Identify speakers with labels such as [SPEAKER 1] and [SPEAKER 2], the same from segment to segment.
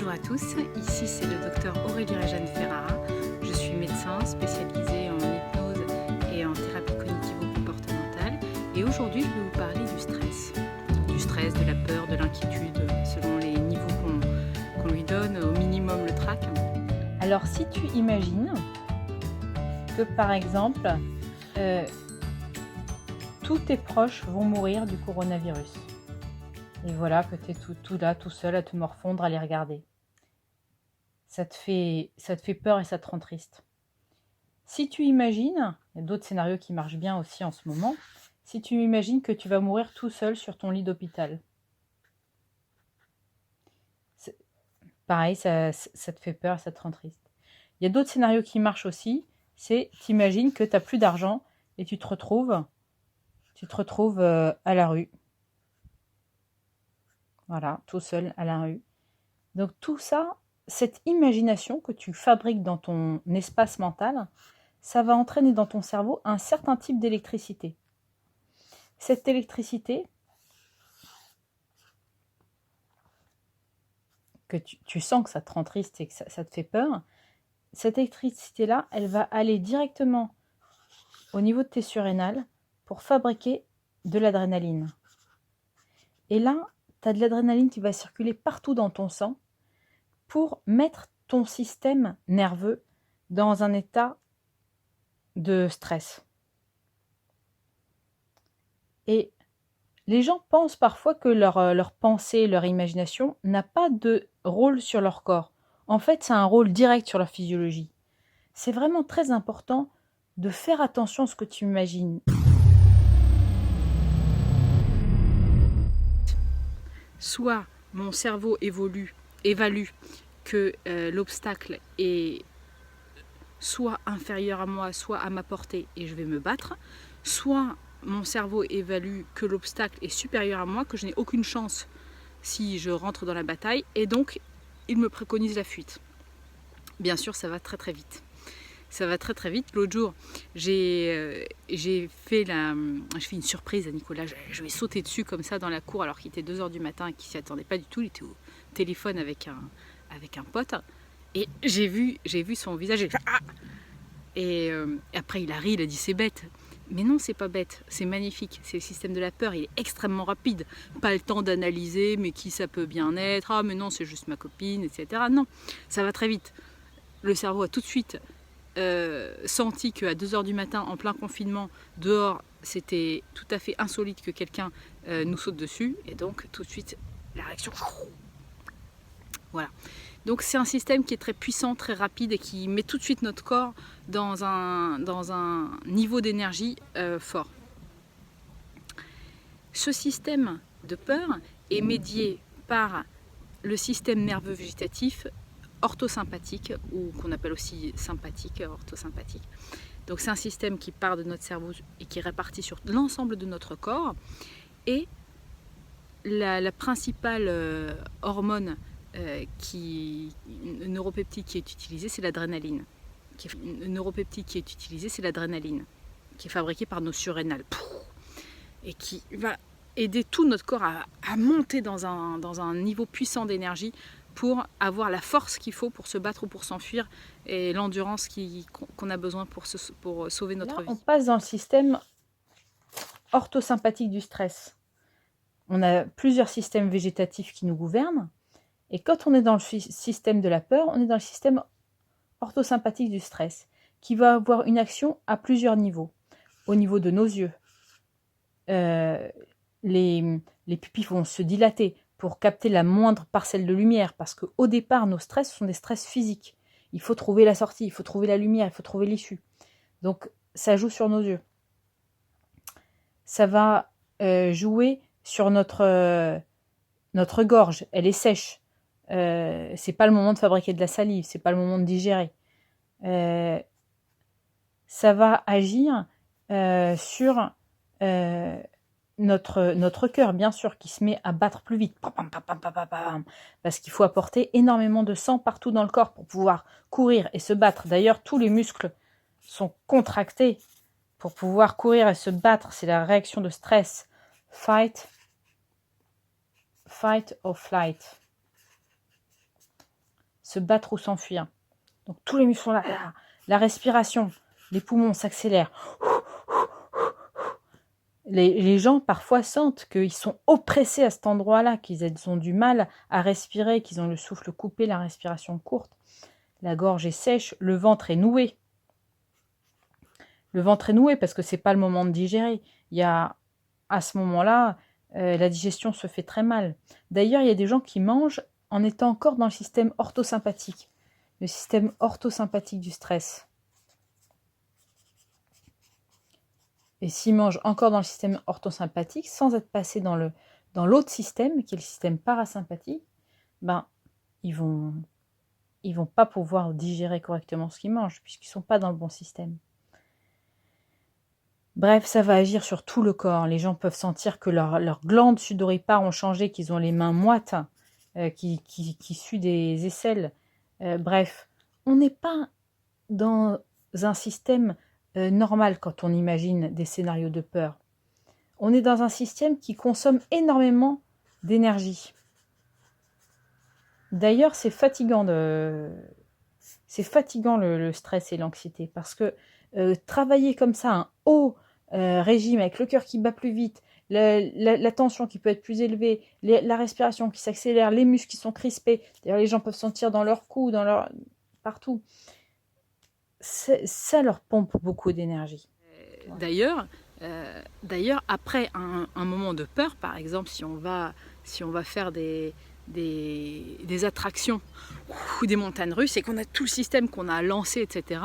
[SPEAKER 1] Bonjour à tous, ici c'est le docteur Aurélie Réjeanne Ferrara. Je suis médecin spécialisée en hypnose et en thérapie cognitivo-comportementale. Et aujourd'hui, je vais vous parler du stress. Du stress, de la peur, de l'inquiétude, selon les niveaux qu'on lui donne, au minimum le trac.
[SPEAKER 2] Alors, si tu imagines que, par exemple, tous tes proches vont mourir du coronavirus, et voilà que tu es tout là, tout seul, à te morfondre, à les regarder. Ça te fait peur et ça te rend triste. Si tu imagines, il y a d'autres scénarios qui marchent bien aussi en ce moment, si tu imagines que tu vas mourir tout seul sur ton lit d'hôpital, pareil, ça te fait peur et ça te rend triste. Il y a d'autres scénarios qui marchent aussi, c'est t'imagines que tu n'as plus d'argent et tu te retrouves à la rue. Voilà, tout seul à la rue. Donc tout ça, cette imagination que tu fabriques dans ton espace mental, ça va entraîner dans ton cerveau un certain type d'électricité. Cette électricité, que tu sens que ça te rend triste et que ça te fait peur, cette électricité-là, elle va aller directement au niveau de tes surrénales pour fabriquer de l'adrénaline. Et là, tu as de l'adrénaline qui va circuler partout dans ton sang pour mettre ton système nerveux dans un état de stress. Et les gens pensent parfois que leur pensée, leur imagination n'a pas de rôle sur leur corps. En fait, ça a un rôle direct sur leur physiologie. C'est vraiment très important de faire attention à ce que tu imagines.
[SPEAKER 1] Soit mon cerveau évalue que l'obstacle est soit inférieur à moi, soit à ma portée et je vais me battre, soit mon cerveau évalue que l'obstacle est supérieur à moi, que je n'ai aucune chance si je rentre dans la bataille, et donc il me préconise la fuite. Bien sûr, ça va très très vite. Ça va très très vite. L'autre jour, j'ai fait une surprise à Nicolas. Je vais sauter dessus comme ça dans la cour alors qu'il était 2h du matin et qu'il ne s'y attendait pas du tout. Il était au téléphone avec un pote. Et j'ai vu son visage. Et après, il a ri, il a dit c'est bête. Mais non, c'est pas bête, c'est magnifique. C'est le système de la peur, il est extrêmement rapide. Pas le temps d'analyser, mais qui ça peut bien être. Ah, mais non, c'est juste ma copine, etc. Non, ça va très vite. Le cerveau a tout de suite senti qu'à 2h du matin, en plein confinement, dehors, c'était tout à fait insolite que quelqu'un nous saute dessus. Et donc, tout de suite, la réaction. Voilà. Donc c'est un système qui est très puissant, très rapide et qui met tout de suite notre corps dans un niveau d'énergie fort. Ce système de peur est médié par le système nerveux végétatif orthosympathique, ou qu'on appelle aussi sympathique, orthosympathique. Donc c'est un système qui part de notre cerveau et qui est réparti sur l'ensemble de notre corps. Et la principale hormone neuropeptique qui est utilisée, c'est l'adrénaline. Qui est fabriquée par nos surrénales. Et qui va aider tout notre corps à monter dans un niveau puissant d'énergie pour avoir la force qu'il faut pour se battre ou pour s'enfuir et l'endurance qu'on a besoin pour sauver notre vie.
[SPEAKER 2] On passe dans le système orthosympathique du stress. On a plusieurs systèmes végétatifs qui nous gouvernent. Et quand on est dans le système de la peur, on est dans le système orthosympathique du stress, qui va avoir une action à plusieurs niveaux. Au niveau de nos yeux, les pupilles vont se dilater pour capter la moindre parcelle de lumière, parce qu'au départ, nos stress sont des stress physiques. Il faut trouver la sortie, il faut trouver la lumière, il faut trouver l'issue. Donc, ça joue sur nos yeux. Ça va jouer sur notre gorge. Elle est sèche. C'est pas le moment de fabriquer de la salive, c'est pas le moment de digérer. Ça va agir sur notre cœur, bien sûr, qui se met à battre plus vite, parce qu'il faut apporter énormément de sang partout dans le corps pour pouvoir courir et se battre. D'ailleurs, tous les muscles sont contractés pour pouvoir courir et se battre. C'est la réaction de stress. Fight or flight. se battre ou s'enfuir. Donc tous les muscles sont là. La respiration, les poumons s'accélèrent. Les gens parfois sentent qu'ils sont oppressés à cet endroit-là, qu'ils ont du mal à respirer, qu'ils ont le souffle coupé, la respiration courte. La gorge est sèche, le ventre est noué. Le ventre est noué parce que ce n'est pas le moment de digérer. Il y a, à ce moment-là, la digestion se fait très mal. D'ailleurs, il y a des gens qui mangent en étant encore dans le système orthosympathique. Le système orthosympathique du stress. Et s'ils mangent encore dans le système orthosympathique, sans être passés dans l'autre système, qui est le système parasympathique, ben, ils vont pas pouvoir digérer correctement ce qu'ils mangent, puisqu'ils ne sont pas dans le bon système. Bref, ça va agir sur tout le corps. Les gens peuvent sentir que leurs glandes sudoripares ont changé, qu'ils ont les mains moites, qui suent des aisselles. Bref, on n'est pas dans un système normal quand on imagine des scénarios de peur. On est dans un système qui consomme énormément d'énergie. D'ailleurs, c'est fatigant le stress et l'anxiété parce que travailler comme ça, un haut régime avec le cœur qui bat plus vite, la tension qui peut être plus élevée, la respiration qui s'accélère, les muscles qui sont crispés, d'ailleurs les gens peuvent sentir dans leur cou, partout. Ça leur pompe beaucoup d'énergie.
[SPEAKER 1] D'ailleurs, après un moment de peur, par exemple, si on va faire des attractions ou des montagnes russes et qu'on a tout le système qu'on a lancé, etc.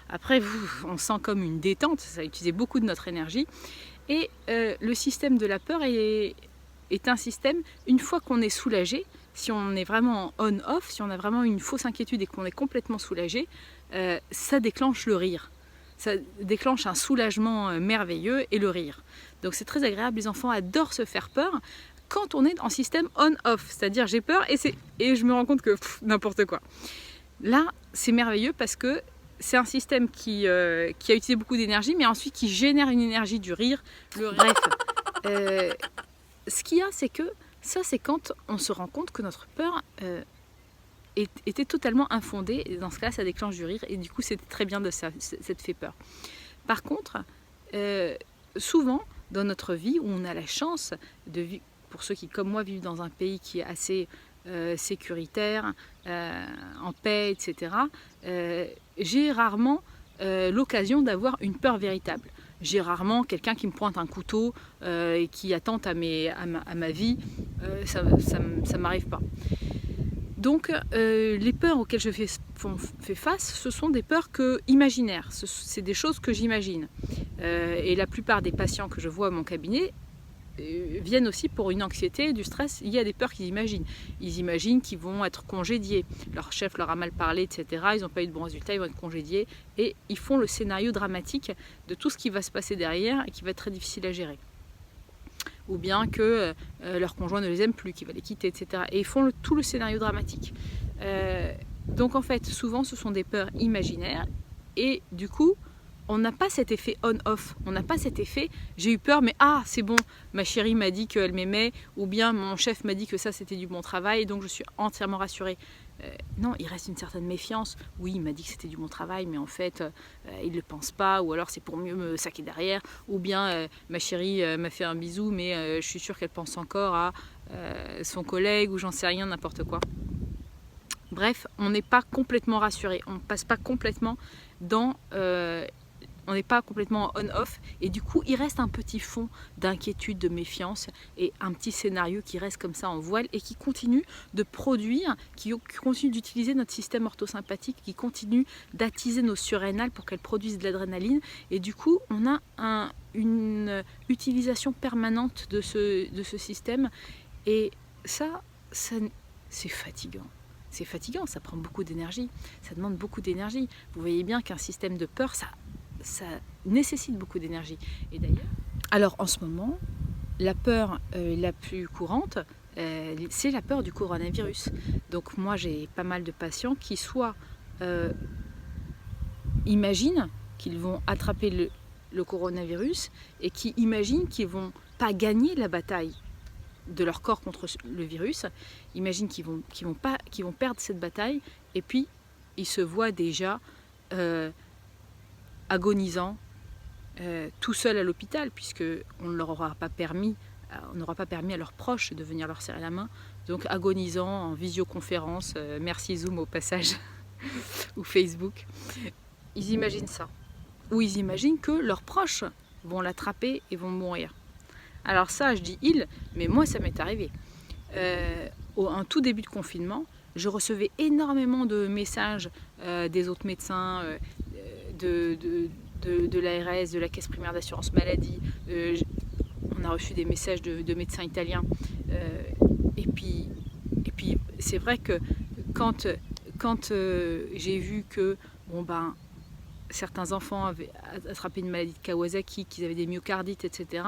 [SPEAKER 1] Après, on sent comme une détente, ça a utilisé beaucoup de notre énergie. Et le système de la peur est un système, une fois qu'on est soulagé, si on est vraiment en on-off, si on a vraiment une fausse inquiétude et qu'on est complètement soulagé, ça déclenche le rire. Ça déclenche un soulagement merveilleux et le rire. Donc c'est très agréable, les enfants adorent se faire peur quand on est en système on-off, c'est-à-dire j'ai peur et je me rends compte que n'importe quoi. Là, c'est merveilleux parce que c'est un système qui a utilisé beaucoup d'énergie, mais ensuite qui génère une énergie du rire. Bref, ce qu'il y a, c'est que ça, c'est quand on se rend compte que notre peur était totalement infondée. Et dans ce cas-là, ça déclenche du rire. Et du coup, c'était très bien ça te fait peur. Par contre, souvent, dans notre vie, où on a la chance de vivre, pour ceux qui, comme moi, vivent dans un pays qui est assez sécuritaire, en paix, etc., j'ai rarement l'occasion d'avoir une peur véritable. J'ai rarement quelqu'un qui me pointe un couteau et qui attente à ma vie. Ça ne m'arrive pas. Donc, les peurs auxquelles je fais face, ce sont des peurs imaginaires. C'est des choses que j'imagine. Et la plupart des patients que je vois à mon cabinet viennent aussi pour une anxiété, du stress. Il y a des peurs qu'ils imaginent. Ils imaginent qu'ils vont être congédiés. Leur chef leur a mal parlé, etc. Ils n'ont pas eu de bons résultats, ils vont être congédiés. Et ils font le scénario dramatique de tout ce qui va se passer derrière et qui va être très difficile à gérer. Ou bien que leur conjoint ne les aime plus, qu'il va les quitter, etc. Et ils font tout le scénario dramatique. Donc en fait, souvent, ce sont des peurs imaginaires. Et du coup, on n'a pas cet effet on-off. On n'a pas cet effet « j'ai eu peur, mais c'est bon, ma chérie m'a dit qu'elle m'aimait » ou bien « mon chef m'a dit que ça, c'était du bon travail, donc je suis entièrement rassurée ». Non, il reste une certaine méfiance. Oui, il m'a dit que c'était du bon travail, mais en fait, il ne le pense pas, ou alors c'est pour mieux me saquer derrière, ou bien ma chérie m'a fait un bisou, mais je suis sûre qu'elle pense encore à son collègue, ou j'en sais rien, n'importe quoi. Bref, on n'est pas complètement rassuré, on ne passe pas complètement dans... on n'est pas complètement on-off et du coup il reste un petit fond d'inquiétude, de méfiance et un petit scénario qui reste comme ça en voile et qui continue de produire, qui continue d'utiliser notre système orthosympathique, qui continue d'attiser nos surrénales pour qu'elles produisent de l'adrénaline et du coup on a une utilisation permanente de ce système et ça c'est fatigant. C'est fatigant, ça prend beaucoup d'énergie, ça demande beaucoup d'énergie. Vous voyez bien qu'un système de peur, ça nécessite beaucoup d'énergie. Et d'ailleurs, alors en ce moment, la peur la plus courante, c'est la peur du coronavirus. Donc moi, j'ai pas mal de patients qui soit imaginent qu'ils vont attraper le coronavirus et qui imaginent qu'ils vont pas gagner la bataille de leur corps contre le virus, imaginent qu'ils vont perdre cette bataille Et puis, ils se voient déjà agonisant, tout seul à l'hôpital, puisqu'on ne leur aura pas permis, on n'aura pas permis à leurs proches de venir leur serrer la main. Donc agonisant en visioconférence, merci Zoom au passage, ou Facebook. Ils imaginent ça. Ou ils imaginent que leurs proches vont l'attraper et vont mourir. Alors ça, je dis ils, mais moi ça m'est arrivé. En tout début de confinement, je recevais énormément de messages des autres médecins, de l'ARS, de la Caisse primaire d'assurance maladie. On a reçu des messages de médecins italiens. Et puis c'est vrai que quand j'ai vu que certains enfants avaient attrapé une maladie de Kawasaki, qu'ils avaient des myocardites, etc.,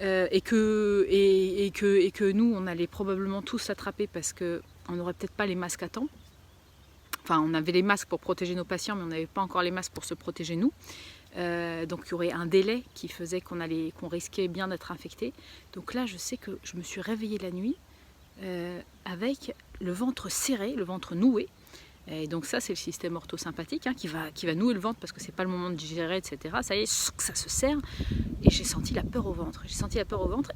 [SPEAKER 1] et que nous, on allait probablement tous s'attraper parce qu'on n'aurait peut-être pas les masques à temps. Enfin, on avait les masques pour protéger nos patients, mais on n'avait pas encore les masques pour se protéger nous. Donc il y aurait un délai qui faisait qu'on risquait bien d'être infecté. Donc là, je sais que je me suis réveillée la nuit avec le ventre serré, le ventre noué. Et donc ça, c'est le système orthosympathique qui va nouer le ventre parce que c'est pas le moment de digérer, etc. Ça y est, ça se serre. Et j'ai senti la peur au ventre.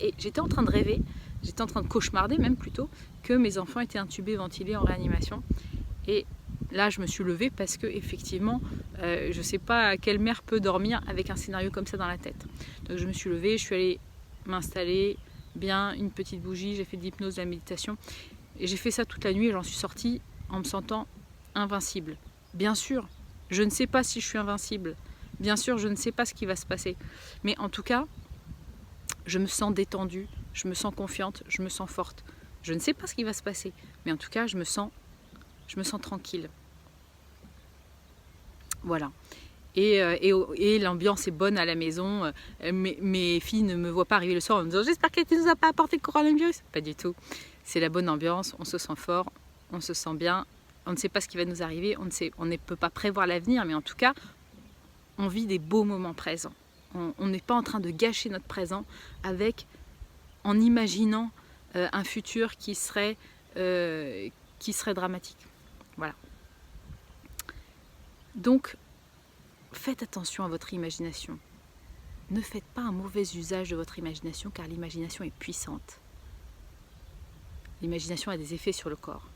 [SPEAKER 1] Et j'étais en train de rêver, j'étais en train de cauchemarder même plutôt, que mes enfants étaient intubés, ventilés en réanimation. Et là, je me suis levée parce que effectivement, je ne sais pas quelle mère peut dormir avec un scénario comme ça dans la tête. Donc je me suis levée, je suis allée m'installer bien, une petite bougie, j'ai fait de l'hypnose, de la méditation. Et j'ai fait ça toute la nuit et j'en suis sortie en me sentant invincible. Bien sûr, je ne sais pas si je suis invincible. Bien sûr, je ne sais pas ce qui va se passer. Mais en tout cas, je me sens détendue, je me sens confiante, je me sens forte. Je ne sais pas ce qui va se passer. Mais en tout cas, je me sens tranquille. Voilà. Et l'ambiance est bonne à la maison. Mes filles ne me voient pas arriver le soir en me disant « J'espère qu'elle ne nous a pas apporté le coronavirus ». Pas du tout. C'est la bonne ambiance, on se sent fort, on se sent bien. On ne sait pas ce qui va nous arriver, on ne peut pas prévoir l'avenir, mais en tout cas, on vit des beaux moments présents. On n'est pas en train de gâcher notre présent en imaginant un futur qui serait dramatique. Voilà. Donc, faites attention à votre imagination. Ne faites pas un mauvais usage de votre imagination, car l'imagination est puissante. L'imagination a des effets sur le corps.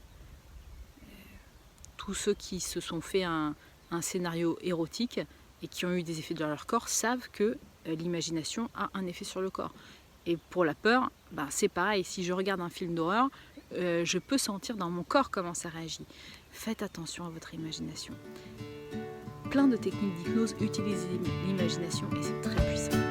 [SPEAKER 1] Tous ceux qui se sont fait un scénario érotique et qui ont eu des effets dans leur corps savent que l'imagination a un effet sur le corps. Et pour la peur, c'est pareil. Si je regarde un film d'horreur, je peux sentir dans mon corps comment ça réagit. Faites attention à votre imagination. Plein de techniques d'hypnose utilisent l'imagination et c'est très puissant.